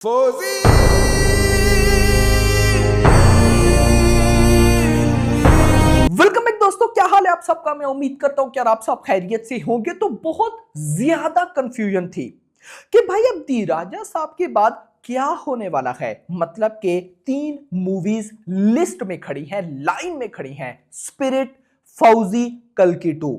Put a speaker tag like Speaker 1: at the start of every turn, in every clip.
Speaker 1: फौजी welcome back दोस्तों, क्या हाल है आप सबका। मैं उम्मीद करता हूं कि आप सब खैरियत से होंगे। तो बहुत ज्यादा कंफ्यूजन थी कि भाई अब दी राजा साहब के बाद क्या होने वाला है। मतलब के 3 मूवीज लिस्ट में खड़ी हैं, लाइन में खड़ी हैं। स्पिरिट, फौजी, कल की 2।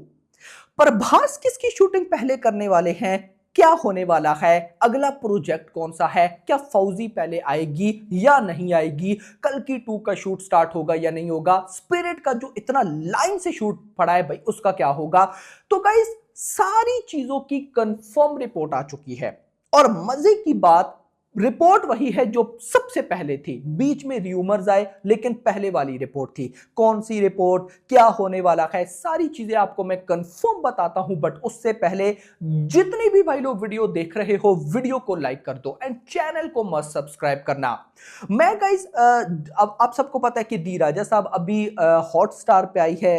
Speaker 1: प्रभास किसकी शूटिंग पहले करने वाले हैं, क्या होने वाला है, अगला प्रोजेक्ट कौन सा है, क्या फौजी पहले आएगी या नहीं आएगी, कल की 2 का शूट स्टार्ट होगा या नहीं होगा, स्पिरिट का जो इतना लाइन से शूट पड़ा है भाई उसका क्या होगा। तो गाइस सारी चीजों की कंफर्म रिपोर्ट आ चुकी है। और मजे की बात, रिपोर्ट वही है जो सबसे पहले थी। बीच में र्यूमर्स आए लेकिन पहले वाली रिपोर्ट थी। कौन सी रिपोर्ट, क्या होने वाला है, सारी चीजें आपको मैं कंफर्म बताता हूं। बट उससे पहले जितने भी भाई लोग वीडियो देख रहे हो, वीडियो को लाइक कर दो एंड चैनल को मस्ट सब्सक्राइब करना। मैं गाइस अब आप सबको पता है कि दी राजा साहब अभी हॉटस्टार पे आई है।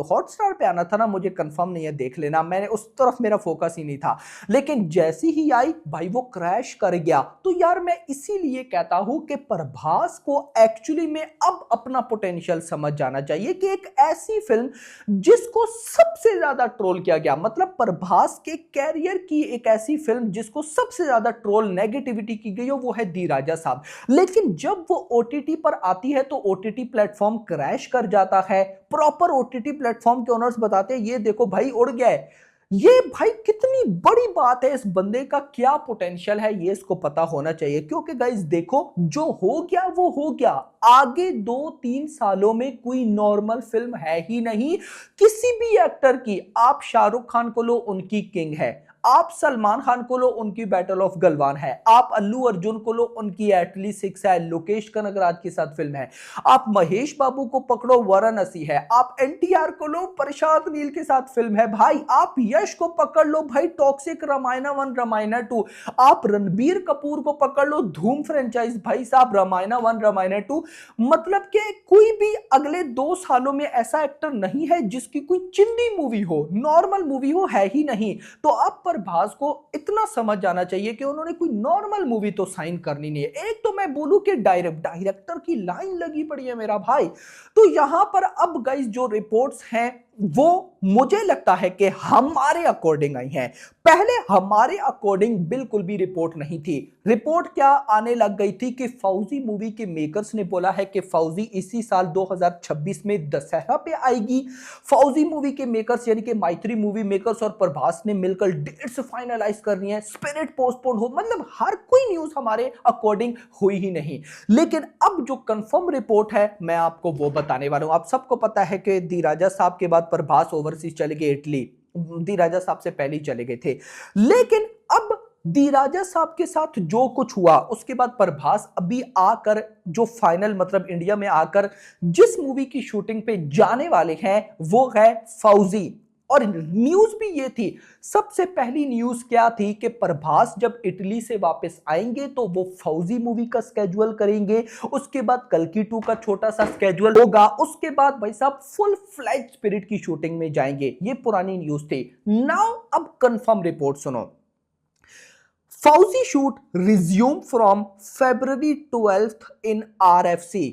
Speaker 1: हॉटस्टार पे आना था ना, मुझे कंफर्म नहीं है, देख लेना, मैंने उस तरफ मेरा फोकस ही नहीं था। लेकिन जैसी ही आई भाई वो क्रैश कर गया। तो यार मैं इसीलिए कहता हूं कि प्रभास को एक्चुअली में अब अपना पोटेंशियल समझ जाना चाहिए कि एक ऐसी फिल्म जिसको सबसे ज्यादा ट्रोल किया गया, मतलब प्रभास के कैरियर की एक ऐसी फिल्म जिसको सबसे ज्यादा ट्रोल नेगेटिविटी की गई हो, वो है दी राजा साहब। लेकिन जब वो ओटीटी पर आती है तो ओटीटी प्लेटफॉर्म क्रैश कर जाता है। प्रॉपर ओटीटी प्लेटफॉर्म के ओनर्स बताते हैं ये देखो भाई उड़ गया है। ये भाई कितनी बड़ी बात है, इस बंदे का क्या पोटेंशियल है ये इसको पता होना चाहिए। क्योंकि गाइस देखो, जो हो गया वो हो गया। आगे 2-3 सालों में कोई नॉर्मल फिल्म है ही नहीं किसी भी एक्टर की। आप शाहरुख खान को लो, उनकी किंग है। आप सलमान खान को लो, उनकी बैटल ऑफ गलवान है। आप अल्लू अर्जुन को लो, उनकी एटली 6 है, लोकेश कनगराज के साथ फिल्म है। आप महेश बाबू को पकड़ो, वाराणसी है। आप एनटीआर को लो, प्रशांत नील के साथ फिल्म है। भाई आप यश को पकड़ लो, भाई टॉक्सिक, रामायण 1, रामायण 2। आप रणबीर कपूर को पकड़ लो, धूम फ्रेंचाइज, भाई साहब रामायण 1, रामायण 2। मतलब कि कोई भी अगले 2 सालों में ऐसा एक्टर नहीं है जिसकी कोई चिंदी मूवी हो, नॉर्मल मूवी हो, है ही नहीं। तो अब प्रभास को इतना समझ जाना चाहिए कि उन्होंने कोई नॉर्मल मूवी तो साइन करनी नहीं है। एक तो मैं बोलूं कि डायरेक्टर की लाइन लगी पड़ी है मेरा भाई। तो यहां पर अब गाइस जो रिपोर्ट्स हैं वो मुझे लगता है कि हमारे अकॉर्डिंग आई हैं। पहले हमारे अकॉर्डिंग बिल्कुल भी रिपोर्ट नहीं थी। रिपोर्ट क्या आने लग गई थी कि फौजी मूवी के मेकर्स ने बोला है कि फौजी इसी साल 2026 में दशहरा पे आएगी। फौजी मूवी के मेकर्स यानी कि मैत्री मूवी मेकर्स और प्रभास ने मिलकर डेट्स फाइनलाइज करनी है। स्पिरिट पोस्टपोन हो, मतलब हर कोई न्यूज हमारे अकॉर्डिंग हुई ही नहीं। लेकिन अब जो कंफर्म रिपोर्ट है मैं आपको वो बताने वाला हूं। आप सबको पता है कि दी राजा साहब के बाद प्रभास ओवरसीज चले गए इटली। दी राजा साहब से पहले ही चले गए थे। लेकिन अब दी राजा साहब के साथ जो कुछ हुआ उसके बाद प्रभास अभी आकर जो फाइनल मतलब इंडिया में आकर जिस मूवी की शूटिंग पे जाने वाले हैं वो है फौजी। और न्यूज भी ये थी, सबसे पहली न्यूज क्या थी कि प्रभास जब इटली से वापस आएंगे तो वो फौजी मूवी का स्केड्यूल करेंगे। उसके बाद कल की 2 का छोटा सा स्केड्यूल होगा। उसके बाद भाई साहब फुल फ्लैज स्पिरिट की शूटिंग में जाएंगे। ये पुरानी न्यूज थी। नाउ अब कंफर्म रिपोर्ट सुनो। फौजी shoot resume from February 12th in RFC।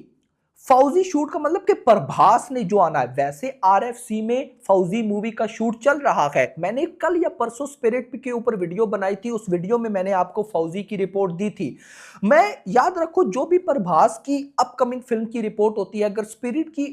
Speaker 1: फौजी शूट का मतलब कि प्रभास ने जो आना है। वैसे आरएफसी में फौजी मूवी का शूट चल रहा है। मैंने कल या परसों स्पिरिट के ऊपर वीडियो बनाई थी, उस वीडियो में मैंने आपको फौजी की रिपोर्ट दी थी। मैं याद रखो जो भी प्रभास की अपकमिंग फिल्म की रिपोर्ट होती है, अगर स्पिरिट की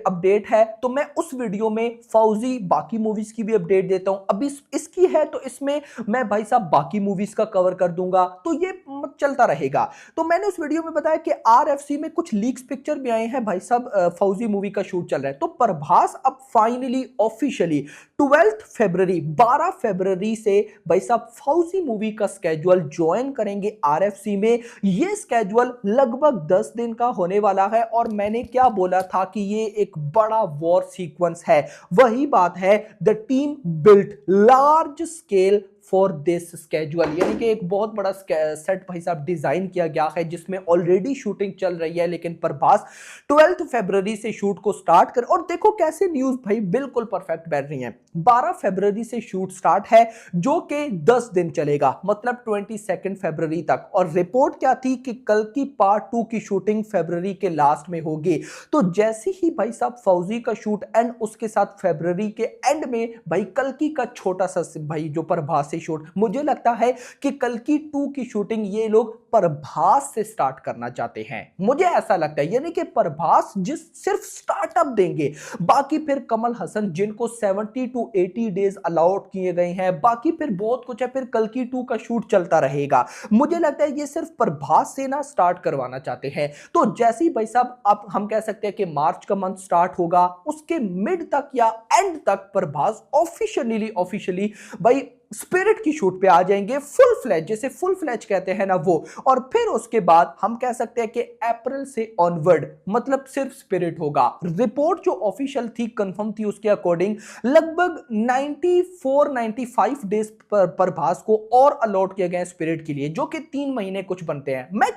Speaker 1: अपडेट है तो मैं उस वीडियो में फौजी बाकी मूवीज की भी अपडेट देता हूं। अभी इसकी है तो इसमें मैं भाई साहब बाकी मूवीज का कवर कर दूंगा। तो ये चलता रहेगा। तो मैंने उस वीडियो में बताया कि आरएफसी में कुछ लीक्स पिक्चर भी आए हैं भाई साहब, फौजी मूवी का शूट चल रहा है। तो प्रभास अब फाइनली ऑफिशियली 12 फरवरी से भाई साहब फौजी मूवी का स्केड्यूल ज्वाइन करेंगे आरएफसी में। ये स्केड्यूल लगभग 10 दिन का होने वाला है। और मैंने क्या बोला था कि ये एक बड़ा वॉर सीक्वेंस है। वही बात है, the team built large scale for this schedule, यानी कि एक बहुत बड़ा सेट भाई साहब डिजाइन किया गया है जिसमें ऑलरेडी शूटिंग चल रही है, लेकिन प्रभास 12 फरवरी से शूट को स्टार्ट कर, और देखो कैसे न्यूज भाई बिल्कुल परफेक्ट बैठ रही है। 12 फरवरी से शूट स्टार्ट है जो कि 10 दिन चलेगा, मतलब 22 फरवरी तक। और रिपोर्ट क्या थी कि कल की पार्ट 2 की शूटिंग फरवरी के लास्ट में होगी। तो जैसे ही भाई साहब फौजी का शूट एंड उसके साथ फरवरी के एंड में भाई कल की का छोटा सा भाई जो प्रभास से शूट, मुझे लगता है कि कल की 2 की शूटिंग ये लोग प्रभास से स्टार्ट करना चाहते हैं, मुझे ऐसा लगता है। यानी कि प्रभास जिस सिर्फ स्टार्टअप देंगे, बाकी फिर कमल हसन जिनको 70 to 80 डेज अलाउड किए गए हैं, बाकी फिर बहुत कुछ है, फिर कल की 2 का शूट चलता रहेगा। मुझे लगता है ये सिर्फ प्रभास से ना स्टार्ट करवाना चाहते हैं। तो जैसे ही भाई साहब अब हम कह सकते हैं कि मार्च का मंथ स्टार्ट होगा, उसके मिड तक या एंड तक प्रभास ऑफिशियली भाई स्पिरिट की शूट पे आ जाएंगे, फुल फ्लैज, जैसे फुल फ्लैज कहते हैं ना वो। और फिर उसके बाद हम कह सकते हैं कि अप्रैल से ऑनवर्ड मतलब सिर्फ स्पिरिट होगा। रिपोर्ट जो ऑफिशियल थी, कंफर्म थी, उसके अकॉर्डिंग लगभग 94-95 डेज पर प्रभास को और अलॉट किए गए स्पिरिट के लिए, जो कि 3 महीने कुछ बनते हैं। मैं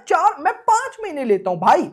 Speaker 1: 5 महीने लेता हूं भाई,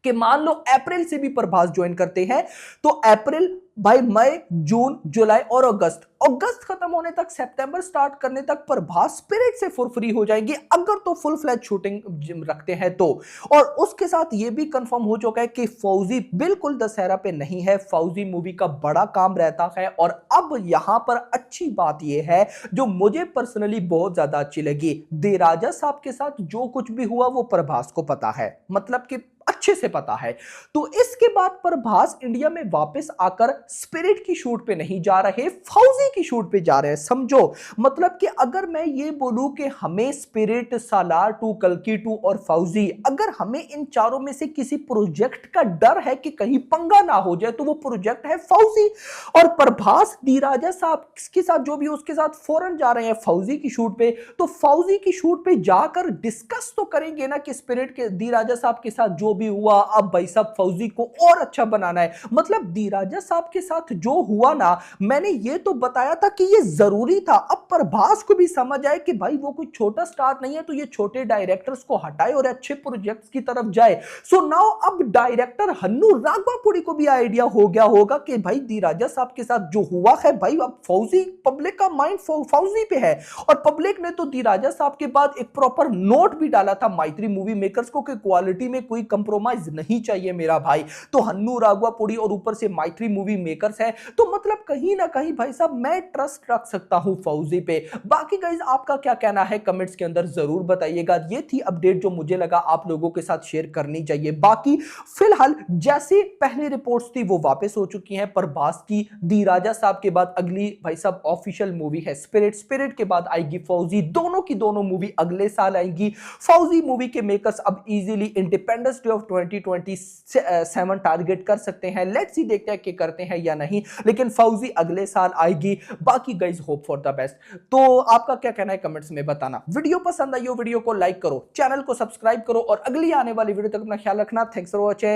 Speaker 1: कि मान लो अप्रैल से भी प्रभास ज्वाइन करते हैं तो अप्रैल भाई मई जून जुलाई और अगस्त खत्म होने तक, सितंबर स्टार्ट करने तक प्रभास स्पिरिट से फुल फ्री हो जाएंगे, अगर तो फुल फ्लैज शूटिंग रखते हैं तो। और उसके साथ ये भी कंफर्म हो चुका है कि फौजी बिल्कुल दशहरा पे नहीं है, फौजी मूवी का बड़ा काम रहता है। और अब यहां पर अच्छी बात यह है जो मुझे पर्सनली बहुत ज्यादा अच्छी लगी, दे राजा साहब के साथ जो कुछ भी हुआ वो प्रभास को पता है, मतलब कि अच्छे से पता है। तो इसके बाद प्रभास इंडिया में वापस आकर स्पिरिट की शूट पे नहीं जा रहे, फौजी की शूट पे जा रहे हैं, समझो। मतलब कि अगर मैं ये बोलूं कि हमें स्पिरिट, सालार 2, कल्कि 2 और फौजी, अगर हमें इन चारों में से किसी प्रोजेक्ट का डर है कि कहीं पंगा ना हो जाए, तो वो प्रोजेक्ट है फौजी। और प्रभास दी राजा साहब के साथ जो भी उसके साथ फौरन जा रहे हैं फौजी की शूट पे। तो फौजी की शूट पे जाकर डिस्कस तो करेंगे ना कि स्पिरिट के दी राजा साहब के साथ जो भी हुआ, अब भाई साहब फौजी को और अच्छा बनाना है। मतलब दी राजा साहब के साथ जो हुआ ना, मैंने ये तो बताया था कि ये जरूरी था। अब प्रभास को भी समझ आए कि भाई वो कोई छोटा स्टार नहीं है, तो ये छोटे डायरेक्टर्स को हटाए और अच्छे प्रोजेक्ट्स की तरफ जाए। सो नाउ अब डायरेक्टर हन्नू राघवापुरी को भी आइडिया हो गया होगा कि भाई दी राजा साहब के साथ जो हुआ है भाई, अब फौजी, पब्लिक का माइंड फौजी पे है। और पब्लिक ने तो दी राजा साहब के बाद एक प्रॉपर नोट भी डाला था मैत्री मूवी मेकर्स को कि क्वालिटी में कोई कंप्रोमाइज नहीं चाहिए मेरा भाई। तो हन्नू राघवापुरी और ऊपर से मैत्री मूवी मेकर्स है, तो मतलब कहीं ना कहीं भाई साहब मैं ट्रस्ट रख सकता हूं फौजी पे। बाकी गाइस आपका क्या कहना है कमेंट्स के अंदर जरूर बताइएगा। ये थी अपडेट जो मुझे लगा आप लोगों के साथ शेयर करनी चाहिए। बाकी फिलहाल जैसे पहले रिपोर्ट्स थी वो वापस हो चुकी हैं। प्रभास की दी राजा साहब के बाद अगली भाई साहब ऑफिशियल मूवी है स्पिरिट, स्पिरिट के बाद आएगी फौजी, दोनों की दोनों मूवी अगले साल आएगी। फौजी मूवी के मेकर्स अब easily independence day of 2027 target कर सकते हैं। लेट्स सी देखते हैं कि करते हैं या नहीं, लेकिन फौजी अगले साल आएगी। बाकी guys hope for the best. तो आपका क्या कहना है कमेंट्स में बताना। वीडियो पसंद आई हो वीडियो को लाइक करो, चैनल को सब्सक्राइब करो और अगली आने वाली वीडियो तक अपना ख्याल रखना। Thanks for watching.